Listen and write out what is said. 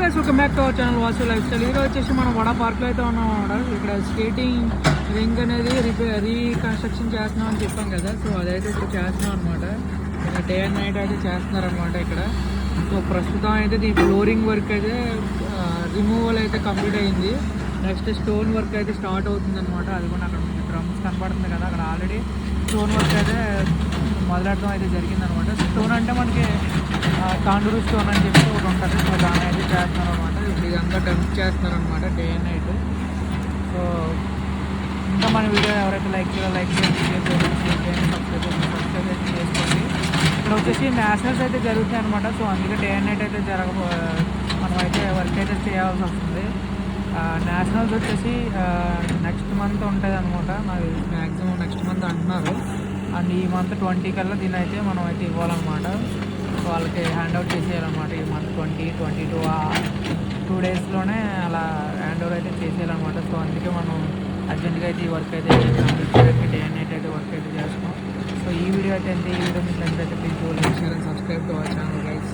Guys, welcome back to our channel Vasu life style. ఈరోజు వచ్చేసి మనం వడా పార్క్లో అయితే ఉన్నాం అన్నమాట. ఇక్కడ స్కేటింగ్ రింగ్ అనేది రీకన్స్ట్రక్షన్ చేస్తున్నాం అని చెప్పాం కదా. సో అదైతే ఇప్పుడు చేస్తున్నాం అనమాట. ఇక్కడ డే అండ్ నైట్ అయితే చేస్తున్నారనమాట ఇక్కడ. సో ప్రస్తుతం అయితే ఈ ఫ్లోరింగ్ వర్క్ అయితే రిమూవల్ అయితే కంప్లీట్ అయింది. నెక్స్ట్ స్టోన్ వర్క్ అయితే స్టార్ట్ అవుతుంది అనమాట. అది కూడా అక్కడ డ్రమ్స్ కనపడుతుంది కదా, అక్కడ ఆల్రెడీ స్టోన్ వర్క్ అయితే మొదలెట్టడం అయితే జరిగిందనమాట. స్టోన్ అంటే మనకి కాండూరు స్టోన్ అని చెప్పి ఒకటి ఉంటుంది. సో దాన్ని అయితే చేస్తున్నారు అనమాట. ఇప్పుడు ఇదంతా డంప్ చేస్తున్నారు అనమాట డే అండ్ నైట్. సో ఇంకా మన వీడియో ఎవరైతే లైక్ చేయాలి సబ్స్క్రైబ్ అయితే చేసుకోండి. ఇక్కడ వచ్చేసి నేషనల్స్ అయితే జరుగుతాయి అనమాట. సో అందుకే డే అండ్ నైట్ అయితే మనం అయితే వర్క్ అయితే చేయాల్సి వస్తుంది. నేషనల్స్ వచ్చేసి నెక్స్ట్ మంత్ ఉంటుంది అనమాట. నాకు మ్యాక్సిమం నెక్స్ట్ మంత్ అంటున్నారు. అండ్ ఈ మంత్ 20 కల్లా దీని అయితే మనం అయితే ఇవ్వాలన్నమాట. సో వాళ్ళకి హ్యాండ్ అవుట్ చేసేయాలన్నమాట. ఈ మంత్ 22 2 డేస్లోనే అలా హ్యాండ్ ఓవర్ అయితే చేసేయాలన్నమాట. సో అందుకే మనం అర్జెంట్గా అయితే ఈ వర్క్ అయితే కంప్లీట్ చేయడానికి డే అండ్ నైట్ అయితే వర్క్ అయితే చేస్తాం. సో ఈ వీడియో అయితే ఈ వీడియో మీకు నచ్చినట్లయితే please like share and subscribe to our channel guys.